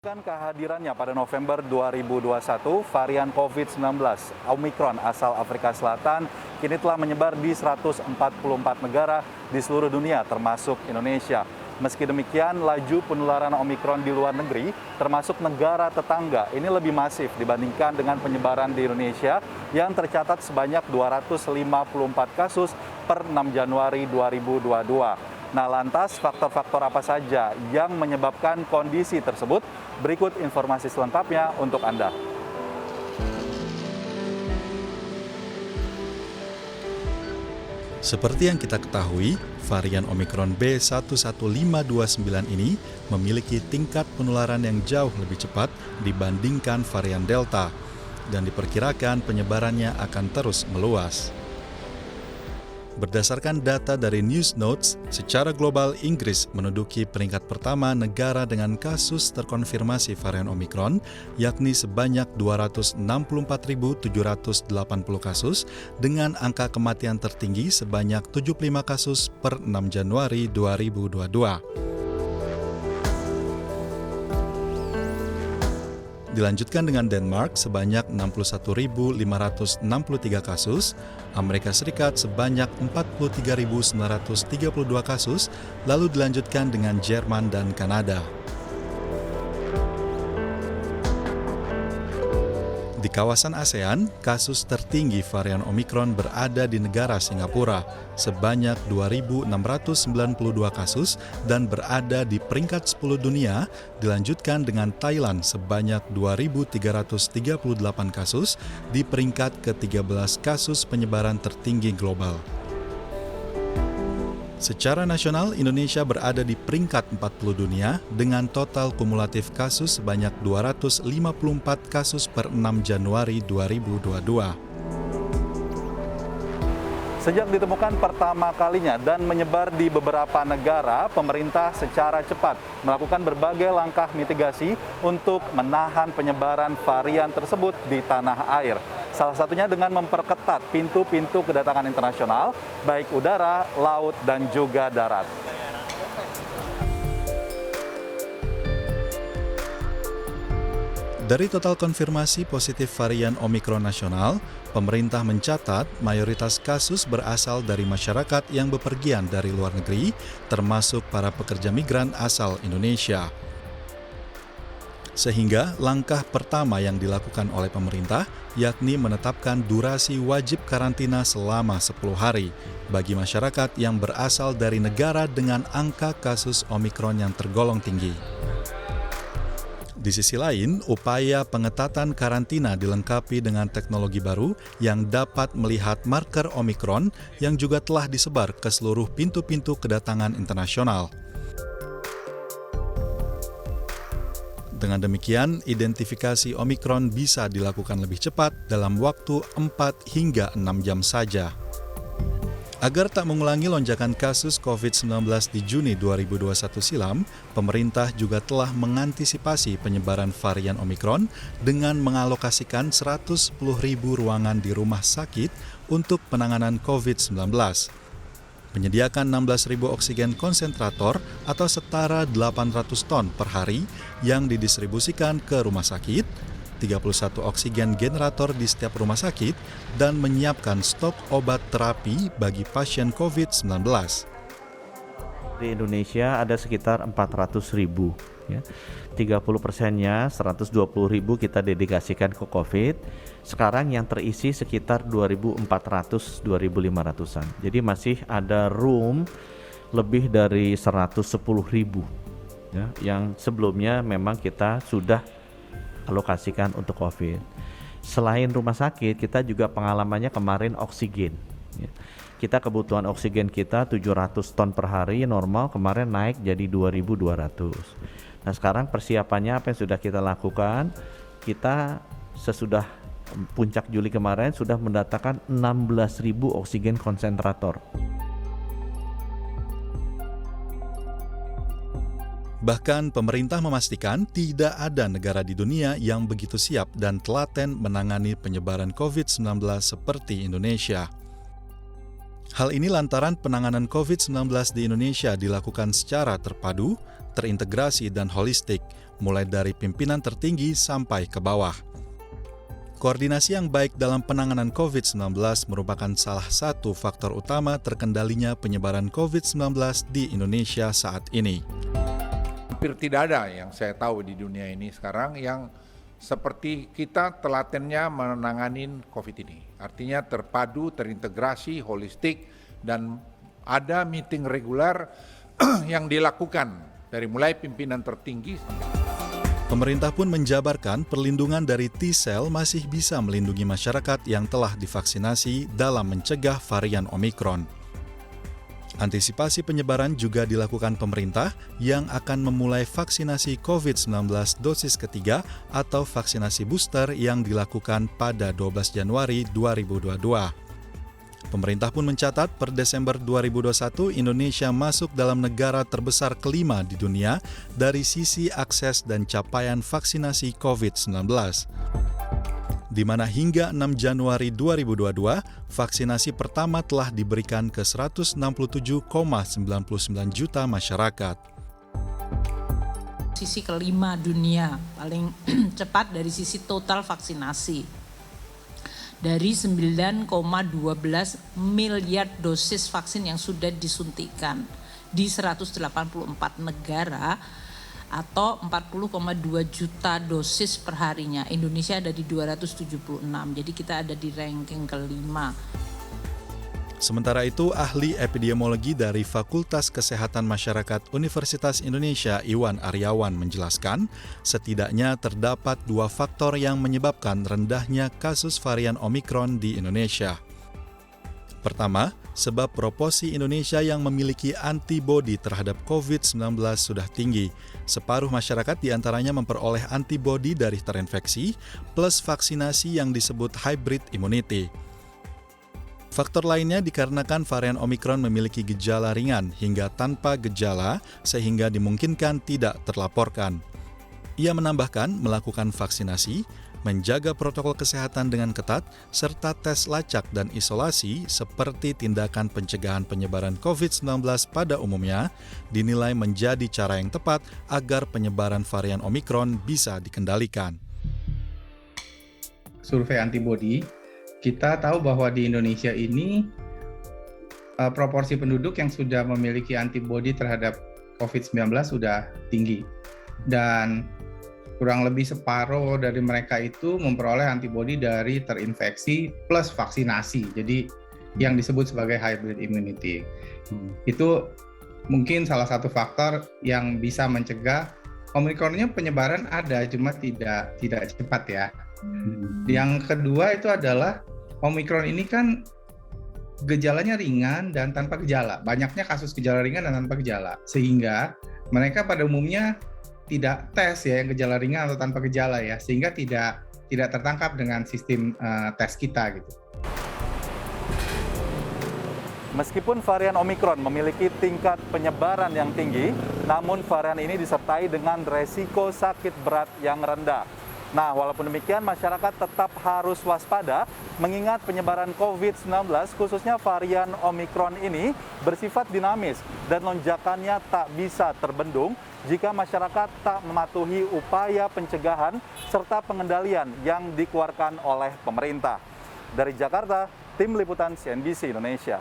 Kehadirannya pada November 2021, varian COVID-19 Omicron asal Afrika Selatan kini telah menyebar di 144 negara di seluruh dunia termasuk Indonesia. Meski demikian, laju penularan Omicron di luar negeri termasuk negara tetangga ini lebih masif dibandingkan dengan penyebaran di Indonesia yang tercatat sebanyak 254 kasus per 6 Januari 2022. Nah, lantas faktor-faktor apa saja yang menyebabkan kondisi tersebut? Berikut informasi selengkapnya untuk Anda. Seperti yang kita ketahui, varian Omicron B11529 ini memiliki tingkat penularan yang jauh lebih cepat dibandingkan varian Delta, dan diperkirakan penyebarannya akan terus meluas. Berdasarkan data dari News Notes, secara global Inggris menduduki peringkat pertama negara dengan kasus terkonfirmasi varian Omicron, yakni sebanyak 264.780 kasus dengan angka kematian tertinggi sebanyak 75 kasus per 6 Januari 2022. Dilanjutkan dengan Denmark sebanyak 61.563 kasus, Amerika Serikat sebanyak 43.932 kasus, lalu dilanjutkan dengan Jerman dan Kanada. Di kawasan ASEAN, kasus tertinggi varian Omicron berada di negara Singapura, sebanyak 2.692 kasus dan berada di peringkat 10 dunia, dilanjutkan dengan Thailand sebanyak 2.338 kasus di peringkat ke-13 kasus penyebaran tertinggi global. Secara nasional, Indonesia berada di peringkat 40 dunia dengan total kumulatif kasus sebanyak 254 kasus per 6 Januari 2022. Sejak ditemukan pertama kalinya dan menyebar di beberapa negara, pemerintah secara cepat melakukan berbagai langkah mitigasi untuk menahan penyebaran varian tersebut di tanah air. Salah satunya dengan memperketat pintu-pintu kedatangan internasional, baik udara, laut, dan juga darat. Dari total konfirmasi positif varian Omicron nasional, pemerintah mencatat mayoritas kasus berasal dari masyarakat yang bepergian dari luar negeri, termasuk para pekerja migran asal Indonesia. Sehingga langkah pertama yang dilakukan oleh pemerintah yakni menetapkan durasi wajib karantina selama 10 hari bagi masyarakat yang berasal dari negara dengan angka kasus Omicron yang tergolong tinggi. Di sisi lain, upaya pengetatan karantina dilengkapi dengan teknologi baru yang dapat melihat marker Omicron yang juga telah disebar ke seluruh pintu-pintu kedatangan internasional. Dengan demikian, identifikasi Omicron bisa dilakukan lebih cepat dalam waktu 4 hingga 6 jam saja. Agar tak mengulangi lonjakan kasus COVID-19 di Juni 2021 silam, pemerintah juga telah mengantisipasi penyebaran varian Omicron dengan mengalokasikan 110.000 ruangan di rumah sakit untuk penanganan COVID-19. Menyediakan 16.000 oksigen konsentrator atau setara 800 ton per hari yang didistribusikan ke rumah sakit, 31 oksigen generator di setiap rumah sakit, dan menyiapkan stok obat terapi bagi pasien COVID-19. Di Indonesia ada sekitar 400.000, ya. 30%-nya 120.000 kita dedikasikan ke COVID. Sekarang yang terisi sekitar 2.400-2.500-an. Jadi masih ada room lebih dari 110.000, ya, yang sebelumnya memang kita sudah alokasikan untuk COVID. Selain rumah sakit, kita juga pengalamannya kemarin oksigen, ya. Kita kebutuhan oksigen kita 700 ton per hari normal, kemarin naik jadi 2.200. Nah, sekarang persiapannya apa yang sudah kita lakukan? Kita sesudah puncak Juli kemarin sudah mendatangkan 16.000 oksigen konsentrator. Bahkan pemerintah memastikan tidak ada negara di dunia yang begitu siap dan telaten menangani penyebaran COVID-19 seperti Indonesia. Hal ini lantaran penanganan COVID-19 di Indonesia dilakukan secara terpadu, terintegrasi dan holistik, mulai dari pimpinan tertinggi sampai ke bawah. Koordinasi yang baik dalam penanganan COVID-19 merupakan salah satu faktor utama terkendalinya penyebaran COVID-19 di Indonesia saat ini. Hampir tidak ada yang saya tahu di dunia ini sekarang yang seperti kita telatennya menanganin COVID ini. Artinya terpadu, terintegrasi, holistik, dan ada meeting reguler yang dilakukan dari mulai pimpinan tertinggi. Pemerintah pun menjabarkan perlindungan dari T-cell masih bisa melindungi masyarakat yang telah divaksinasi dalam mencegah varian Omikron. Antisipasi penyebaran juga dilakukan pemerintah yang akan memulai vaksinasi COVID-19 dosis ketiga atau vaksinasi booster yang dilakukan pada 12 Januari 2022. Pemerintah pun mencatat per Desember 2021 Indonesia masuk dalam negara terbesar kelima di dunia dari sisi akses dan capaian vaksinasi COVID-19. Di mana hingga 6 Januari 2022, vaksinasi pertama telah diberikan ke 167,99 juta masyarakat. Sisi kelima dunia paling cepat dari sisi total vaksinasi. Dari 9,12 miliar dosis vaksin yang sudah disuntikan di 184 negara, atau 40,2 juta dosis perharinya. Indonesia ada di 276, jadi kita ada di ranking kelima. Sementara itu, ahli epidemiologi dari Fakultas Kesehatan Masyarakat Universitas Indonesia Iwan Aryawan menjelaskan, setidaknya terdapat 2 faktor yang menyebabkan rendahnya kasus varian Omikron di Indonesia. Pertama, sebab proporsi Indonesia yang memiliki antibodi terhadap COVID-19 sudah tinggi. Separuh masyarakat diantaranya memperoleh antibodi dari terinfeksi, plus vaksinasi yang disebut hybrid immunity. Faktor lainnya dikarenakan varian Omikron memiliki gejala ringan hingga tanpa gejala, sehingga dimungkinkan tidak terlaporkan. Ia menambahkan melakukan vaksinasi, menjaga protokol kesehatan dengan ketat, serta tes lacak dan isolasi seperti tindakan pencegahan penyebaran COVID-19 pada umumnya dinilai menjadi cara yang tepat agar penyebaran varian Omikron bisa dikendalikan. Survei antibodi, kita tahu bahwa di Indonesia ini proporsi penduduk yang sudah memiliki antibodi terhadap COVID-19 sudah tinggi. Dan kurang lebih separuh dari mereka itu memperoleh antibodi dari terinfeksi plus vaksinasi. Jadi yang disebut sebagai hybrid immunity. Itu mungkin salah satu faktor yang bisa mencegah Omikronnya. Penyebaran ada, cuma tidak cepat ya. Yang kedua itu adalah Omikron ini kan gejalanya ringan dan tanpa gejala. Banyaknya kasus gejala ringan dan tanpa gejala. Sehingga mereka pada umumnya tidak tes ya yang gejala ringan atau tanpa gejala ya, sehingga tidak tertangkap dengan sistem tes kita gitu. Meskipun varian Omikron memiliki tingkat penyebaran yang tinggi, namun varian ini disertai dengan resiko sakit berat yang rendah. Nah, walaupun demikian, masyarakat tetap harus waspada mengingat penyebaran COVID-19, khususnya varian Omikron ini bersifat dinamis dan lonjakannya tak bisa terbendung jika masyarakat tak mematuhi upaya pencegahan serta pengendalian yang dikeluarkan oleh pemerintah. Dari Jakarta, Tim Liputan CNBC Indonesia.